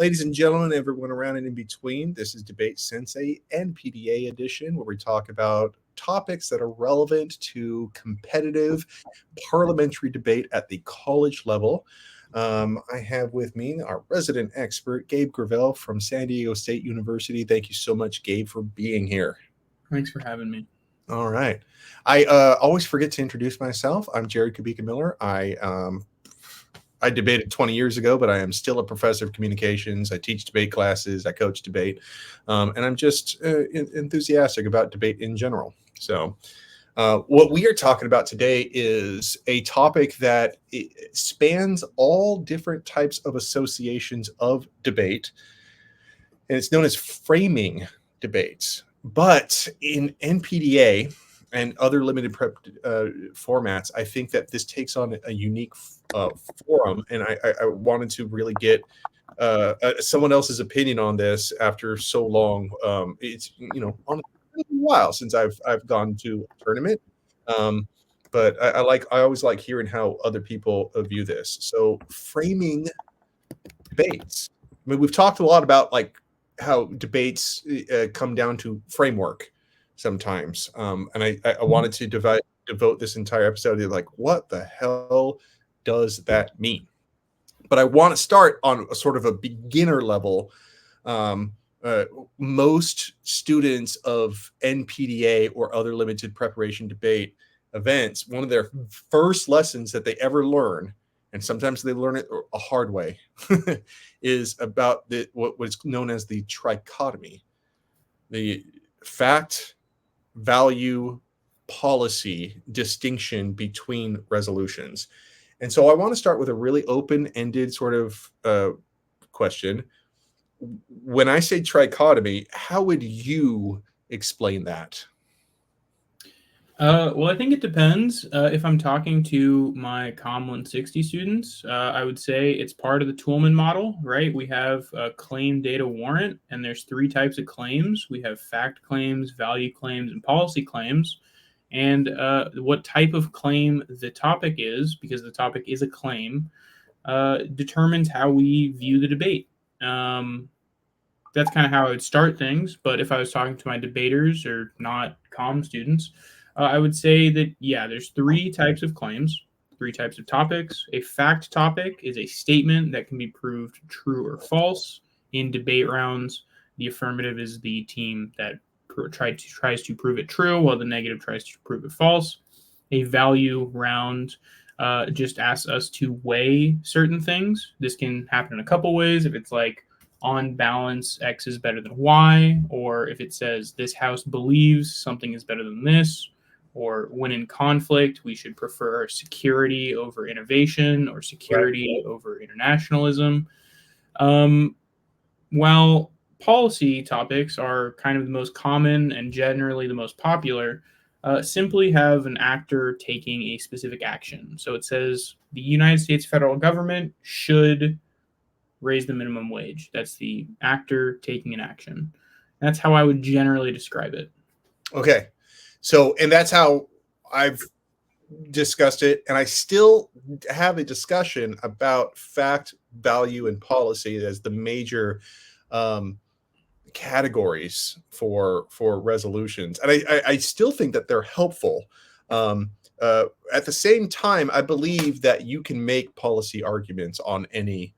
Ladies and gentlemen, everyone around and in between, this is DebateSensei NPDA edition, where we talk about topics that are relevant to competitive parliamentary debate at the college level. I have with me our resident expert, Gabe Graville from San Diego State University. Thank you so much, Gabe, for being here. Thanks for having me. All right. I always forget to introduce myself. I'm Kubicka-Miller. I debated 20 years ago, but I am still a professor of communications. I teach debate classes. I coach debate. And I'm just enthusiastic about debate in general. So what we are talking about today is a topic that spans all different types of associations of debate. And it's known as framing debates. But in NPDA and other limited prep formats, I think that this takes on a unique forum, and I wanted to really get someone else's opinion on this after so long. It's on a while since I've gone to a tournament, but I always like hearing how other people view this. So framing debates. I mean, we've talked a lot about like how debates come down to framework sometimes, and I wanted to devote this entire episode to like, what the hell does that mean? But I want to start on a sort of a beginner level. Most students of NPDA or other limited preparation debate events, one of their first lessons that they ever learn, and sometimes they learn it a hard way, is about what was known as the trichotomy, the fact, value, policy distinction between resolutions. And so I want to start with a really open-ended sort of question. When I say trichotomy, how would you explain that? Well, I think it depends. If I'm talking to my COM 160 students, I would say it's part of the Toolman model, right? We have a claim data warrant, and there's three types of claims. We have fact claims, value claims, and policy claims. And what type of claim the topic is, because the topic is a claim, determines how we view the debate. That's kind of how I would start things. But if I was talking to my debaters or not COM students, I would say that, yeah, there's three types of claims, three types of topics. A fact topic is a statement that can be proved true or false. In debate rounds, the affirmative is the team that tries to prove it true, while the negative tries to prove it false. A value round just asks us to weigh certain things. This can happen in a couple ways. If it's like, on balance, X is better than Y, or if it says this house believes something is better than this, or when in conflict, we should prefer security over innovation or security over internationalism. While policy topics are kind of the most common and generally the most popular, simply have an actor taking a specific action. So it says the United States federal government should raise the minimum wage. That's the actor taking an action. That's how I would generally describe it. Okay. So, and that's how I've discussed it. And I still have a discussion about fact, value, and policy as the major categories for resolutions. And I still think that they're helpful. At the same time, I believe that you can make policy arguments on any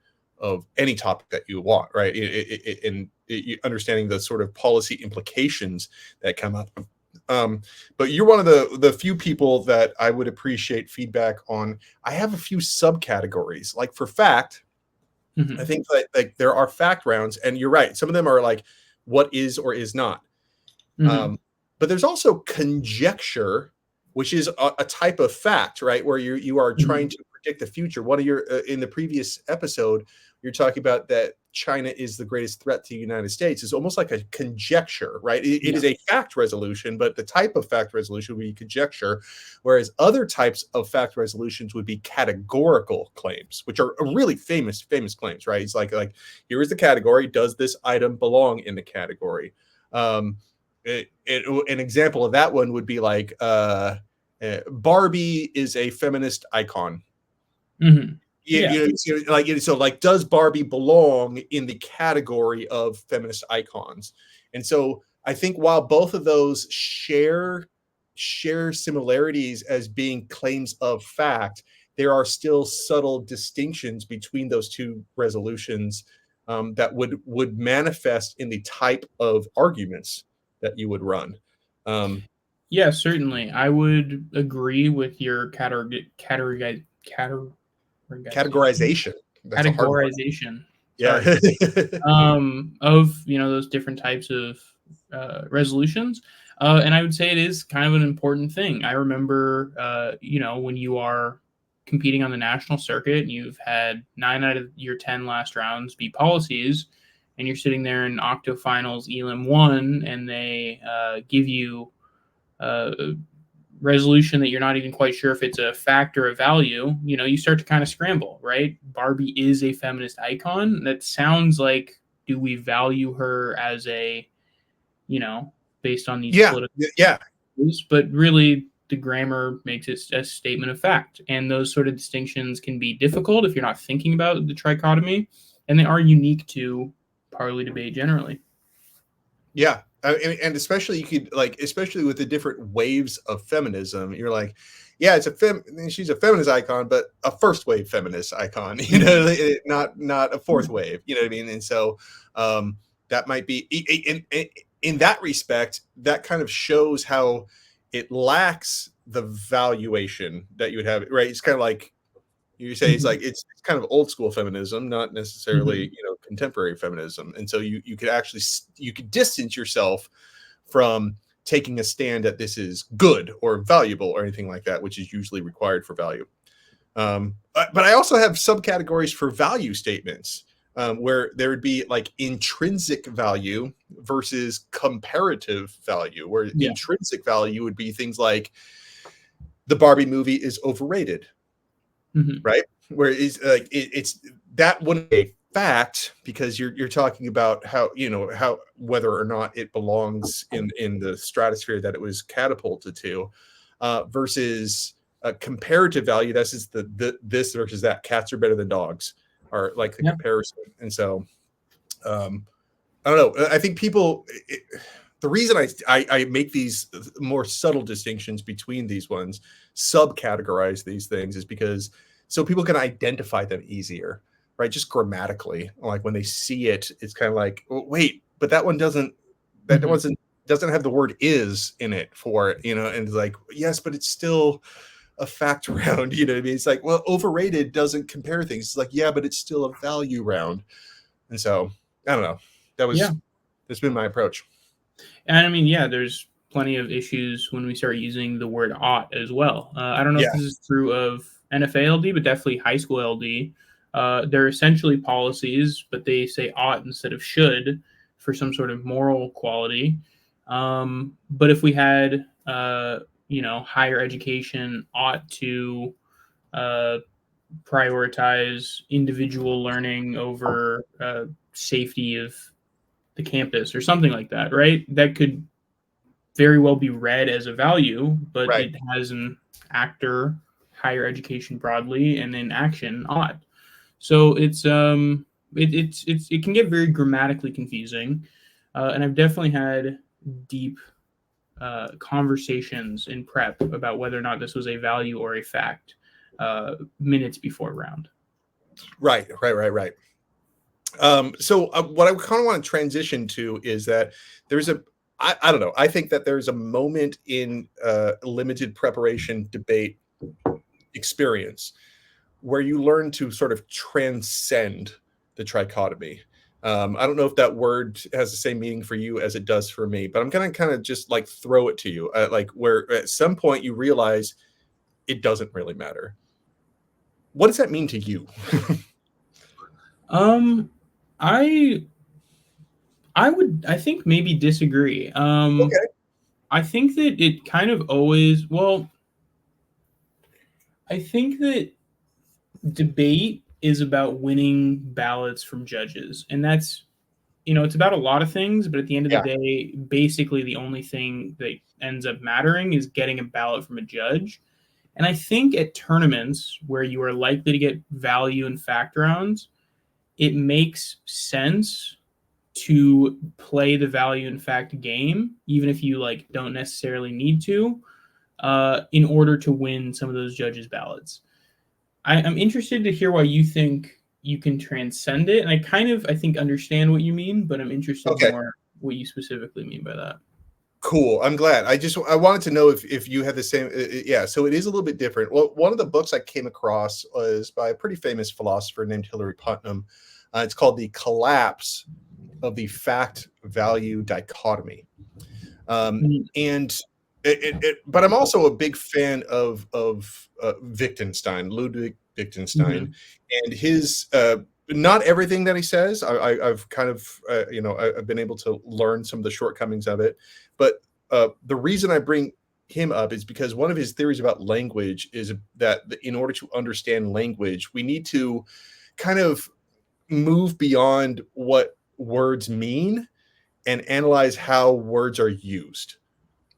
topic that you want, right? In understanding the sort of policy implications that come up. But you're one of the few people that I would appreciate feedback on. I have a few subcategories. Like for fact, I think like there are fact rounds, and you're right. Some of them are like what is or is not. But there's also conjecture, which is a type of fact, right? Where you are trying to predict the future. One of your in the previous episode, you're talking about that China is the greatest threat to the United States. It's almost like a conjecture, right? It is a fact resolution, but the type of fact resolution would be conjecture, whereas other types of fact resolutions would be categorical claims, which are really famous claims, right? It's like here is the category. Does this item belong in the category? An example of that one would be like Barbie is a feminist icon. like, does Barbie belong in the category of feminist icons? And so I think while both of those share similarities as being claims of fact, there are still subtle distinctions between those two resolutions that would manifest in the type of arguments that you would run. Yeah, certainly. I would agree with your categorization. That's a hard one. Sorry. Of those different types of resolutions. And I would say it is kind of an important thing. I remember, when you are competing on the national circuit and you've had 9 out of your 10 last rounds be policies, and you're sitting there in octofinals ELM1, and they give you a resolution that you're not even quite sure if it's a fact or a value, you start to kind of scramble, right? Barbie is a feminist icon. That sounds like, do we value her as a, based on these political views? But really, the grammar makes it a statement of fact. And those sort of distinctions can be difficult if you're not thinking about the trichotomy, and they are unique to parley debate generally. Yeah. And especially especially with the different waves of feminism, you're like, yeah, she's a feminist icon, but a first wave feminist icon, not a fourth wave, you know what I mean? And so that might be in that respect, that kind of shows how it lacks the valuation that you would have, right? It's kind of like you say, it's like it's kind of old school feminism, not necessarily contemporary feminism. And so you could distance yourself from taking a stand that this is good or valuable or anything like that, which is usually required for value. But I also have subcategories for value statements, where there would be like intrinsic value versus comparative value, where intrinsic value would be things like the Barbie movie is overrated. Right, where it's that wouldn't be a fact because you're talking about how whether or not it belongs in the stratosphere that it was catapulted to, versus a comparative value. This is this versus that. Cats are better than dogs, are like the comparison. And so I don't know. I think people. The reason I make these more subtle distinctions between these ones, subcategorize these things, is because so people can identify them easier, right? Just grammatically, like when they see it, it's kind of like, oh, wait, but that one doesn't have the word "is" in it for it, and it's like, yes, but it's still a fact round, you know what I mean? It's like, well, overrated doesn't compare things. It's like, yeah, but it's still a value round. And so I don't know. That's been my approach. And I mean, there's plenty of issues when we start using the word ought as well. I don't know if this is true of NFA LD, but definitely high school LD. They're essentially policies, but they say ought instead of should for some sort of moral quality. But if we had, higher education ought to prioritize individual learning over safety of the campus or something like that, right? That could very well be read as a value, but it has an actor, higher education broadly, and then action ought. So it can get very grammatically confusing, and I've definitely had deep conversations in prep about whether or not this was a value or a fact minutes before round. Right. So what I kind of want to transition to is that there's I don't know. I think that there's a moment in limited preparation debate experience where you learn to sort of transcend the trichotomy. I don't know if that word has the same meaning for you as it does for me, but I'm going to kind of just like throw it to you, like where at some point you realize it doesn't really matter. What does that mean to you? I think maybe disagree. Okay. I think that it kind of always, I think that debate is about winning ballots from judges. And that's, it's about a lot of things, but at the end of the day, basically the only thing that ends up mattering is getting a ballot from a judge. And I think at tournaments where you are likely to get value in fact rounds, it makes sense to play the value in fact game, even if you like don't necessarily need to, in order to win some of those judges' ballots. I'm interested to hear why you think you can transcend it, and I think understand what you mean, but I'm interested more what you specifically mean by that. Cool. I'm glad. I wanted to know if you had the same. Yeah. So it is a little bit different. Well, one of the books I came across was by a pretty famous philosopher named Hilary Putnam. It's called The Collapse of the Fact Value Dichotomy. And but I'm also a big fan of Wittgenstein, Ludwig Wittgenstein, and his not everything that he says. I've kind of I've been able to learn some of the shortcomings of it, but the reason I bring him up is because one of his theories about language is that in order to understand language, we need to kind of move beyond what words mean and analyze how words are used.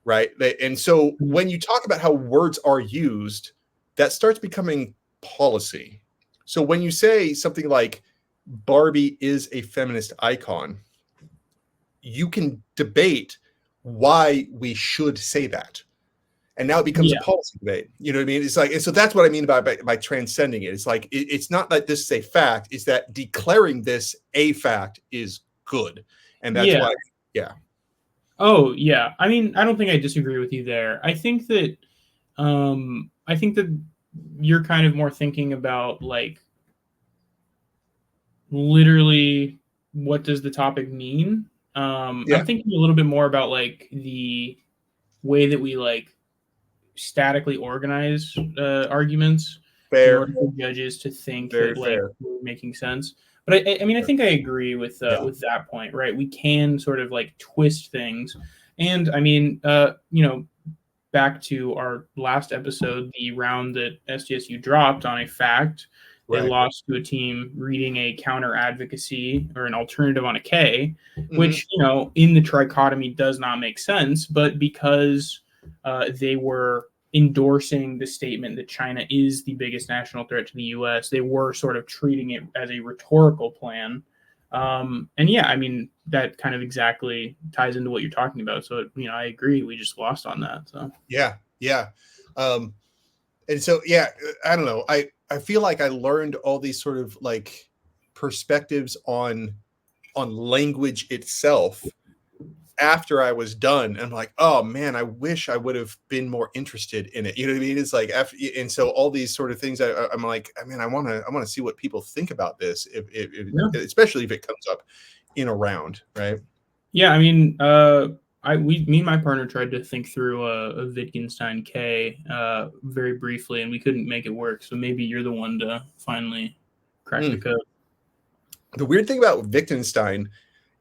Right. And so when you talk about how words are used, that starts becoming policy. So when you say something like Barbie is a feminist icon, you can debate why we should say that. And now it becomes a policy debate. You know what I mean? It's like, and so that's what I mean by transcending it. It's like, it's not that this is a fact, it's that declaring this a fact is good. And that's why, Oh, yeah. I mean, I don't think I disagree with you there. I think that you're kind of more thinking about like literally what does the topic mean. I'm thinking a little bit more about like the way that we like statically organize arguments in order for judges to think that like we're making sense. But I mean, I think I agree with that point, right? We can sort of like twist things, and I mean, back to our last episode, the round that SDSU dropped on a fact, they lost to a team reading a counter advocacy or an alternative on a K, which in the trichotomy does not make sense, but because they were endorsing the statement that China is the biggest national threat to the U.S., they were sort of treating it as a rhetorical plan. And yeah, I mean, that kind of exactly ties into what you're talking about. So, I agree. We just lost on that. So yeah. And so, I don't know. I feel like I learned all these sort of like perspectives on language itself after I was done. I'm like, oh man, I wish I would have been more interested in it. You know what I mean? It's like, and so all these sort of things, I'm like, I mean, I want to see what people think about this, especially if it comes up in a round, right? Yeah, I mean, me and my partner tried to think through a Wittgenstein K very briefly, and we couldn't make it work. So maybe you're the one to finally crack the code. The weird thing about Wittgenstein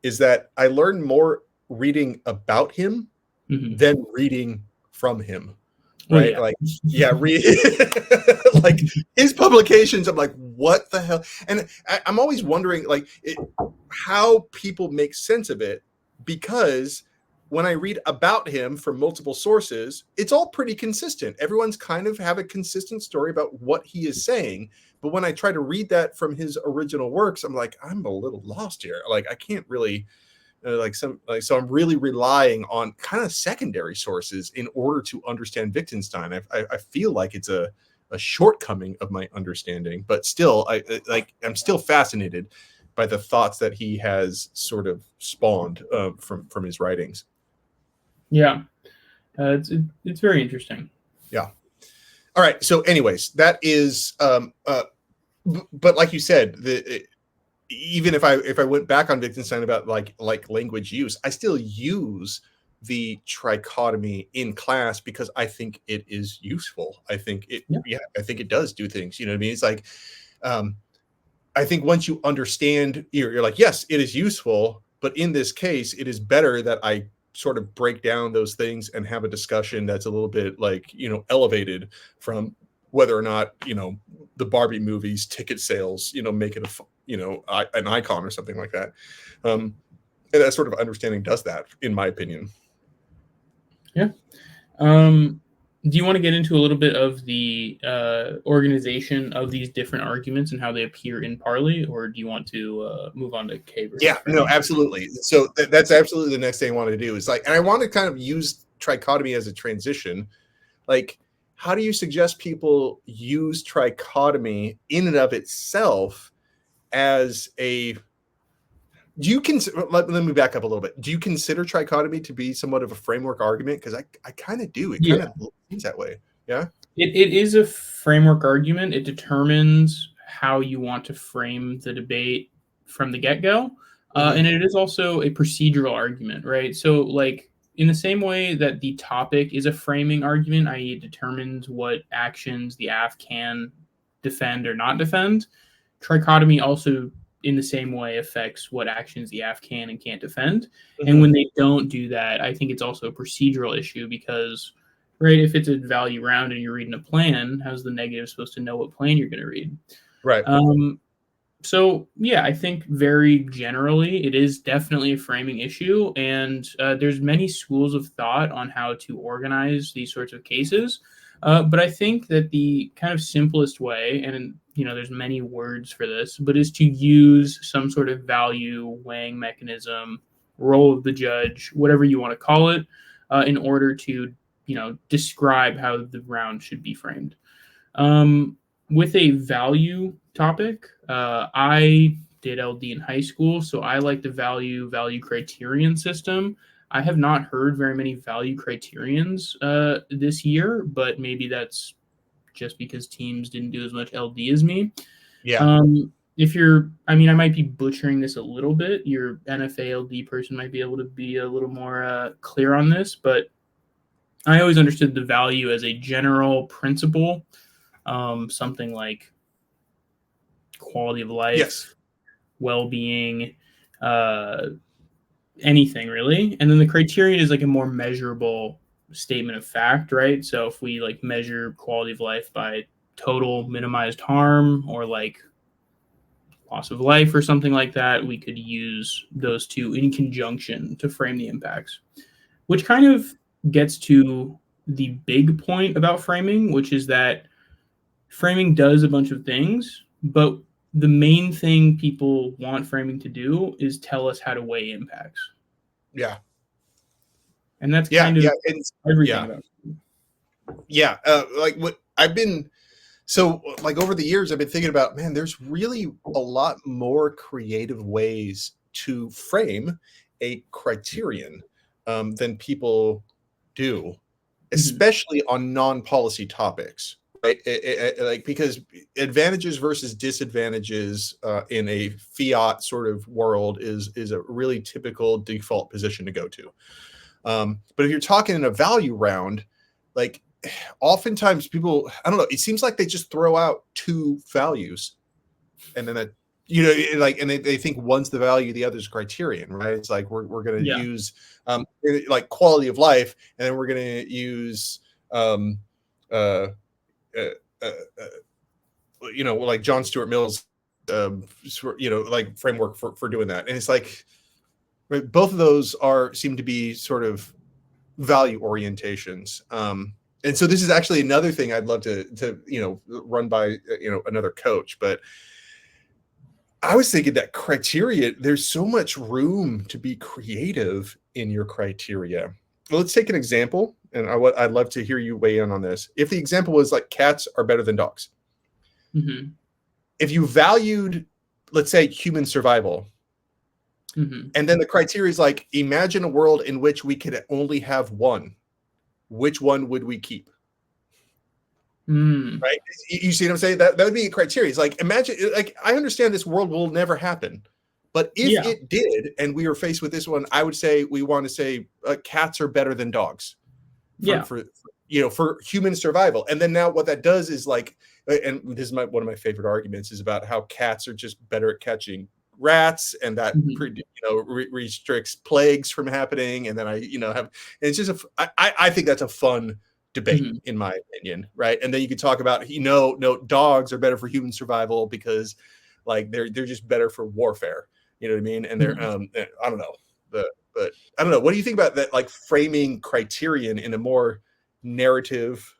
is that I learned more reading about him than reading from him. Right. Well, read like his publications. I'm like, what the hell? And I'm always wondering how people make sense of it, because when I read about him from multiple sources, it's all pretty consistent. Everyone's kind of have a consistent story about what he is saying. But when I try to read that from his original works, I'm like, I'm a little lost here. Like, I can't really so I'm really relying on kind of secondary sources in order to understand Wittgenstein. I feel like it's a shortcoming of my understanding, but still, I'm still fascinated by the thoughts that he has sort of spawned from his writings. Yeah, it's very interesting. Yeah. All right. So, anyways, that is, but like you said, even if I went back on Wittgenstein about like language use, I still use the trichotomy in class because I think it is useful. I think I think it does do things. You know what I mean? It's like, I think once you understand, you're like, yes, it is useful, but in this case, it is better that I sort of break down those things and have a discussion that's a little bit like, elevated from whether or not, the Barbie movies ticket sales, make it an icon or something like that. And that sort of understanding does that, in my opinion. Yeah. Do you want to get into a little bit of the organization of these different arguments and how they appear in Parley, or do you want to move on to K versus Yeah, no, framing? absolutely. So that's absolutely the next thing I want to do is like, and I want to kind of use trichotomy as a transition. Like, how do you suggest people use trichotomy in and of itself as a do you consider let me back up a little bit. Do you consider trichotomy to be somewhat of a framework argument? Because I kind of do. It kind Yeah, of seems that way. Yeah. it is a framework argument. It determines how you want to frame the debate from the get-go. Mm-hmm. And it is also a procedural argument, right? So, like, in the same way that the topic is a framing argument, i.e., it determines what actions the AF can defend or not defend, trichotomy also, in the same way, affects what actions the AF can and can't defend. And Mm-hmm. when they don't do that, I think it's also a procedural issue because, right, if it's a value round and you're reading a plan, how's the negative supposed to know what plan you're going to read? Right. So yeah, I think very generally it is definitely a framing issue, and there's many schools of thought on how to organize these sorts of cases. But I think that the kind of simplest way, and there's many words for this, but is to use some sort of value weighing mechanism, role of the judge, whatever you want to call it, in order to describe how the round should be framed. Um, with a value topic, I did LD in high school, so I like the value criterion system. I have not heard very many value criterions this year, but maybe that's just because teams didn't do as much LD as me. Yeah. If you're, I mean, I might be butchering this a little bit. Your NFA LD person might be able to be a little more clear on this, but I always understood the value as a general principle, something like quality of Yes. life, well-being, uh, anything really. And then the criterion is like a more measurable statement of fact, right? So if we like measure quality of life by total minimized harm or like loss of life or something like that, we could use those two in conjunction to frame the impacts, which kind of gets to the big point about framing, which is that framing does a bunch of things, but the main thing people want framing to do is tell us how to weigh impacts. Yeah. And that's Yeah. kind of Yeah. And everything yeah. about it. Yeah. Like what I've been so like over the years, I've been thinking about, man, there's really a lot more creative ways to frame a criterion than people do, Mm-hmm. especially on non-policy topics, right? Like because advantages versus disadvantages in a fiat sort of world is a really typical default position to go to. But if you're talking in a value round, like oftentimes people, I don't know, it seems like they just throw out two values and then that, like, and they think one's the value, the other's criterion, right? It's like we're going to Yeah. use like quality of life, and then we're going to use um, uh, uh, uh, like John Stuart Mill's like framework for doing that, and it's like right, both of those seem to be sort of value orientations. And so this is actually another thing I'd love to run by another coach, but I was thinking that criteria, there's so much room to be creative in your criteria. Well, let's take an example, and I'd love to hear you weigh in on this. If the example was like cats are better than dogs, Mm-hmm. if you valued, let's say, human survival, Mm-hmm. and then the criteria is like, imagine a world in which we could only have one, which one would we keep? Mm. Right? You see what I'm saying? That would be a criteria. It's like, imagine, like, I understand this world will never happen, but if Yeah. it did, and we were faced with this one, I would say we want to say cats are better than dogs Yeah. for human survival. And then now what that does is like, and this is one of my favorite arguments is about how cats are just better at catching rats, and that Mm-hmm. restricts plagues from happening. And then I have, and it's just I think that's a fun debate Mm-hmm. in my opinion, right? And then you could talk about no, dogs are better for human survival because like they're just better for warfare, you know what I mean? And they're Mm-hmm. I don't know, but I don't know, what do you think about that, like framing criterion in a more narrative,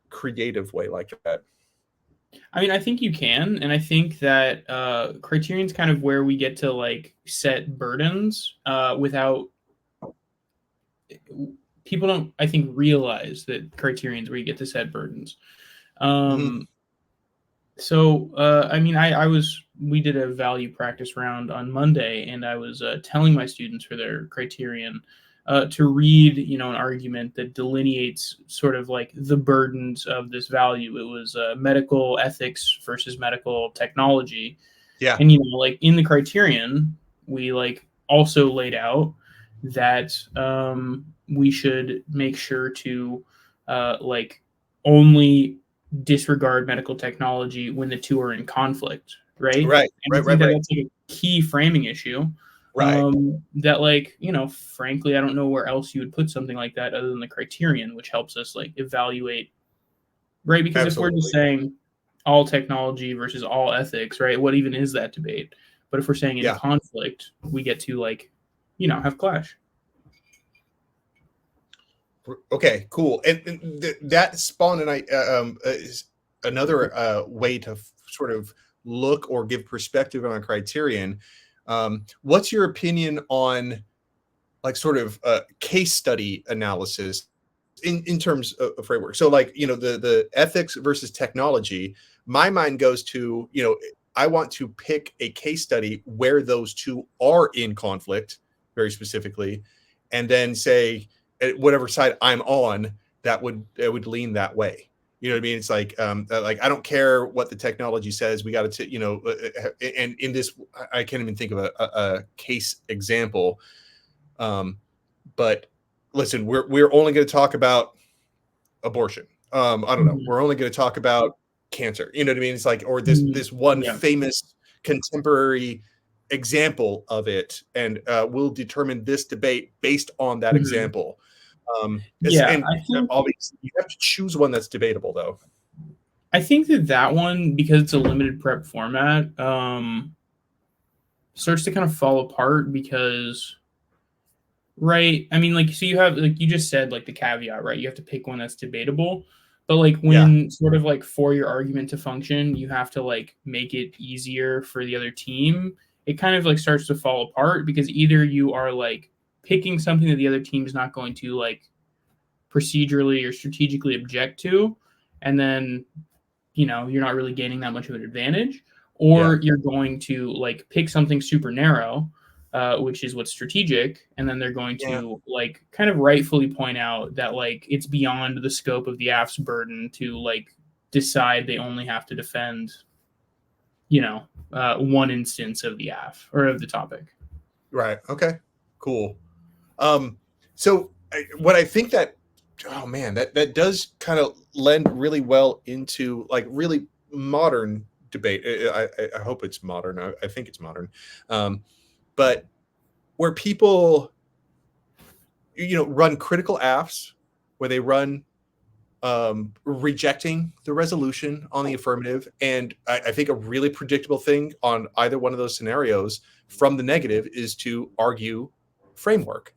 creative way like that? I mean, I think you can, and I think that Criterion's kind of where we get to like set burdens without people don't, I think, realize that Criterion's where you get to set burdens. So, I mean, we did a value practice round on Monday, and I was telling my students for their criterion to read, an argument that delineates sort of like the burdens of this value. It was medical ethics versus medical technology. Yeah. And, like in the criterion, we like also laid out that we should make sure to like only disregard medical technology when the two are in conflict, right? Right. And I think that's like a key framing issue. Right. That like, frankly, I don't know where else you would put something like that other than the criterion, which helps us like evaluate, right? Because if we're just saying all technology versus all ethics, right? What even is that debate? But if we're saying in conflict, we get to like, have clash. Okay, cool. And that spawned is another way to sort of look or give perspective on a criterion. What's your opinion on like sort of case study analysis in terms of framework? So like, the ethics versus technology, my mind goes to, I want to pick a case study where those two are in conflict very specifically, and then say, whatever side I'm on, it would lean that way. You know what I mean? It's like I don't care what the technology says. We got to, and in this, I can't even think of a case example. But listen, we're only going to talk about abortion. I don't know. We're only going to talk about cancer. You know what I mean? It's like, or this one famous contemporary example of it, and we'll determine this debate based on that example. And obviously you have to choose one that's debatable, though. I think that one, because it's a limited prep format, starts to kind of fall apart because, right? I mean, like, so you have, like you just said, like the caveat, right? You have to pick one that's debatable. But like when sort of like for your argument to function, you have to like make it easier for the other team. It kind of like starts to fall apart because either you are like picking something that the other team is not going to like procedurally or strategically object to, and then you're not really gaining that much of an advantage, or you're going to like pick something super narrow, which is what's strategic, and then they're going to like kind of rightfully point out that like it's beyond the scope of the AF's burden to like decide they only have to defend one instance of the AF or of the topic. Right. Okay. Cool. So what I think that, oh man, that does kind of lend really well into like really modern debate. I hope it's modern. I think it's modern. But where people, run critical AFs, where they run rejecting the resolution on the affirmative. And I think a really predictable thing on either one of those scenarios from the negative is to argue framework.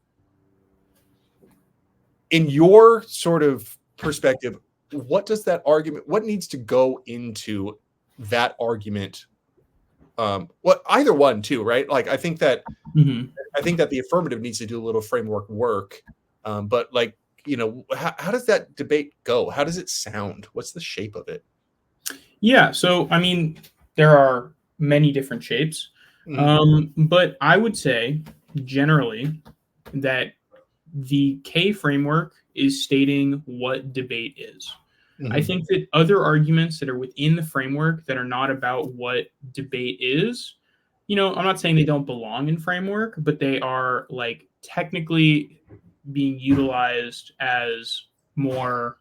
In your sort of perspective, what does that argument, what needs to go into that argument? Either one too, right? Like, I think that the affirmative needs to do a little framework work. But like, how does that debate go? How does it sound? What's the shape of it? Yeah. So, I mean, there are many different shapes. But I would say generally that the K framework is stating what debate is. I think that other arguments that are within the framework that are not about what debate is, I'm not saying they don't belong in framework, but they are like technically being utilized as more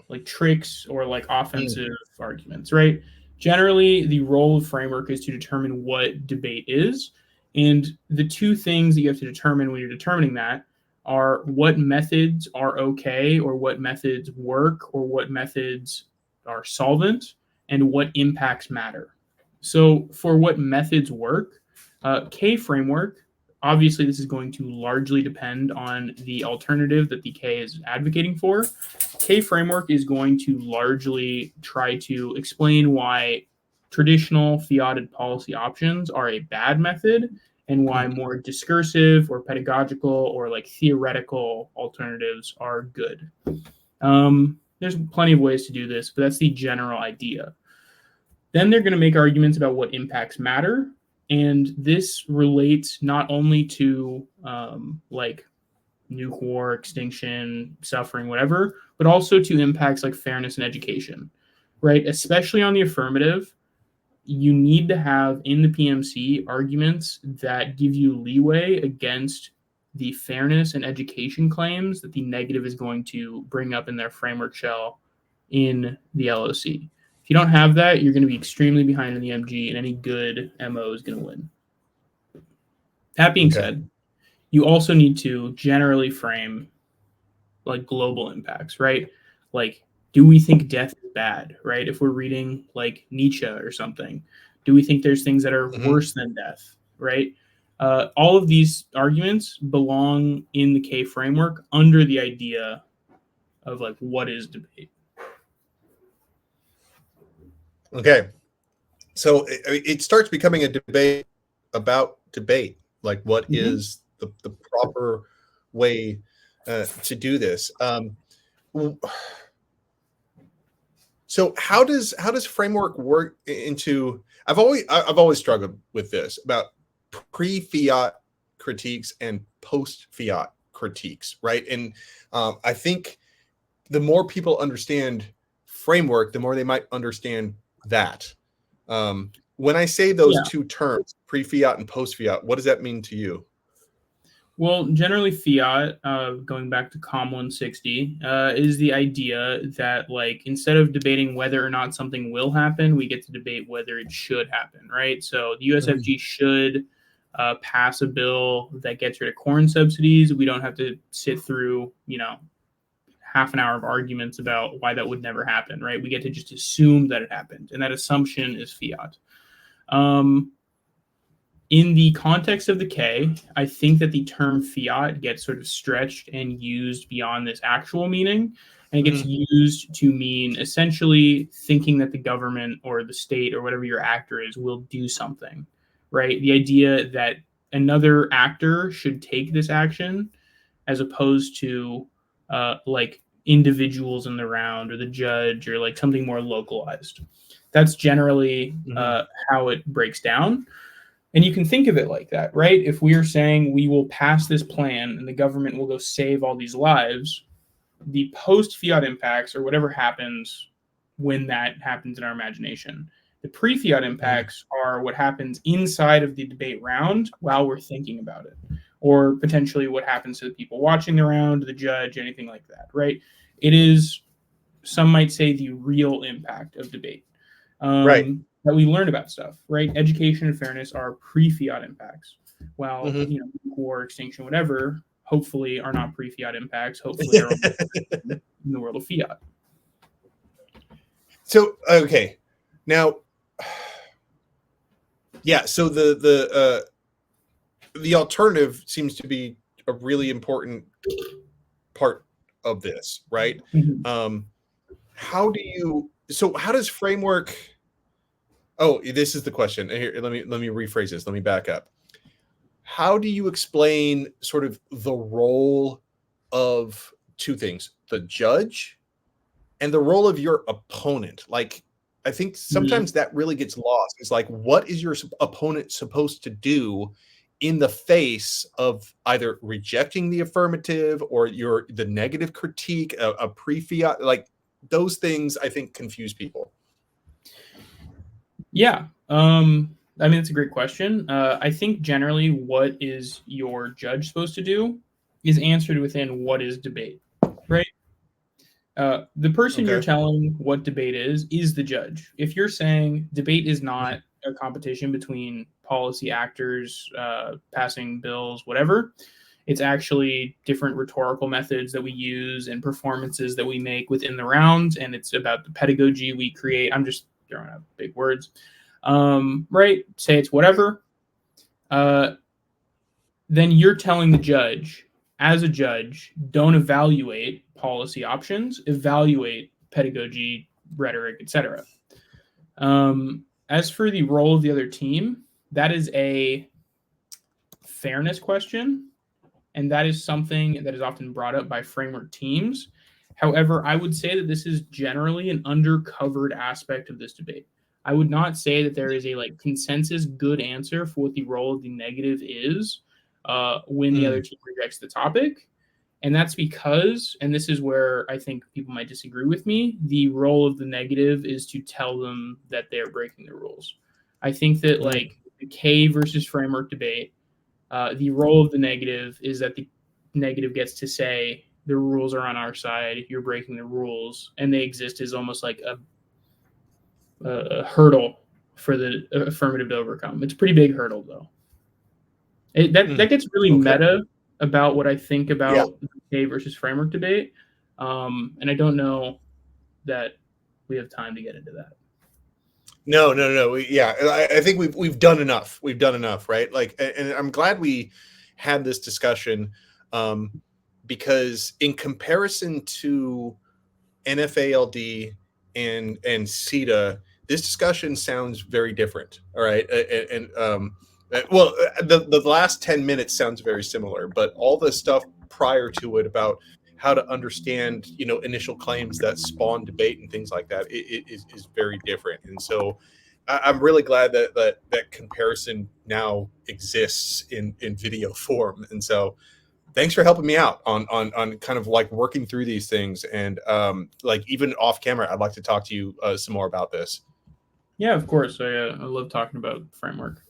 like tricks or like offensive arguments, right? Generally, the role of framework is to determine what debate is. And the two things that you have to determine when you're determining that are what methods are okay, or what methods work, or what methods are solvent, and what impacts matter. So for what methods work, K framework obviously, this is going to largely depend on the alternative that the K is advocating for. K framework is going to largely try to explain why traditional fiated policy options are a bad method and why more discursive or pedagogical or like theoretical alternatives are good. There's plenty of ways to do this, but that's the general idea. Then they're going to make arguments about what impacts matter. And this relates not only to like nuke war, extinction, suffering, whatever, but also to impacts like fairness and education, right? Especially on the affirmative, you need to have in the PMC arguments that give you leeway against the fairness and education claims that the negative is going to bring up in their framework shell in the LOC. If you don't have that, you're going to be extremely behind in the MG, and any good MO is going to win. That being said, you also need to generally frame like global impacts, right? Like, do we think death is bad, right? If we're reading like Nietzsche or something, do we think there's things that are worse than death, right? All of these arguments belong in the K framework under the idea of like what is debate. Okay. So it starts becoming a debate about debate, like what is the proper way to do this. So how does framework work into? I've always struggled with this about pre-fiat critiques and post-fiat critiques, right? And I think the more people understand framework, the more they might understand that. When I say those two terms, pre-fiat and post-fiat, what does that mean to you? Well, generally fiat, going back to COM 160, is the idea that like instead of debating whether or not something will happen, we get to debate whether it should happen, right? So the USFG should pass a bill that gets rid of corn subsidies. We don't have to sit through, half an hour of arguments about why that would never happen, right? We get to just assume that it happened, and that assumption is fiat. In the context of the K, I think that the term fiat gets sort of stretched and used beyond this actual meaning, and it gets used to mean essentially thinking that the government or the state or whatever your actor is will do something, right? The idea that another actor should take this action as opposed to like individuals in the round or the judge or like something more localized. That's generally how it breaks down. And you can think of it like that, right? If we are saying we will pass this plan and the government will go save all these lives, the post-fiat impacts or whatever happens when that happens in our imagination. The pre-fiat impacts are what happens inside of the debate round while we're thinking about it, or potentially what happens to the people watching the round, the judge, anything like that, right? It is, some might say, the real impact of debate. Right. That we learn about stuff, right? Education and fairness are pre-fiat impacts, while war, extinction, whatever, hopefully are not pre-fiat impacts. Hopefully are in the world of fiat. So okay, now, yeah. So the alternative seems to be a really important part of this, right? How does framework? Oh, this is the question. Here, let me rephrase this. Let me back up. How do you explain sort of the role of two things, the judge and the role of your opponent? Like, I think sometimes that really gets lost. It's like, what is your opponent supposed to do in the face of either rejecting the affirmative or the negative critique, a pre-fiat? Like, those things, I think, confuse people. Yeah. I mean, it's a great question. I think generally what is your judge supposed to do is answered within what is debate, right? The person you're telling what debate is the judge. If you're saying debate is not a competition between policy actors, passing bills, whatever, it's actually different rhetorical methods that we use and performances that we make within the rounds, and it's about the pedagogy we create. I'm just throwing out big words, right? Say it's whatever. then you're telling the judge, as a judge, don't evaluate policy options, evaluate pedagogy, rhetoric, etc. As for the role of the other team, that is a fairness question, and that is something that is often brought up by framework teams. However, I would say that this is generally an undercovered aspect of this debate. I would not say that there is a like consensus good answer for what the role of the negative is when the other team rejects the topic. And that's because, and this is where I think people might disagree with me, the role of the negative is to tell them that they're breaking the rules. I think that like the K versus framework debate, the role of the negative is that the negative gets to say the rules are on our side, you're breaking the rules, and they exist as almost like a hurdle for the affirmative to overcome. It's a pretty big hurdle, though. That gets really meta about what I think about the K versus framework debate, and I don't know that we have time to get into that. No. I think we've done enough. We've done enough, right? Like, and I'm glad we had this discussion because in comparison to NFALD and CETA, this discussion sounds very different. All right, well, the last 10 minutes sounds very similar, but all the stuff prior to it about how to understand, initial claims that spawn debate and things like that, it is very different. And so I'm really glad that comparison now exists in video form. And so thanks for helping me out on kind of like working through these things. And like even off camera, I'd like to talk to you some more about this. Yeah, of course. I love talking about framework.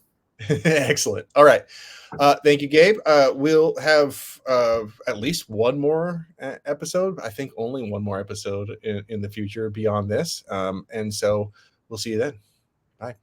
Excellent. All right. Thank you, Gabe. We'll have at least one more episode. I think only one more episode in the future beyond this. And so we'll see you then. Bye.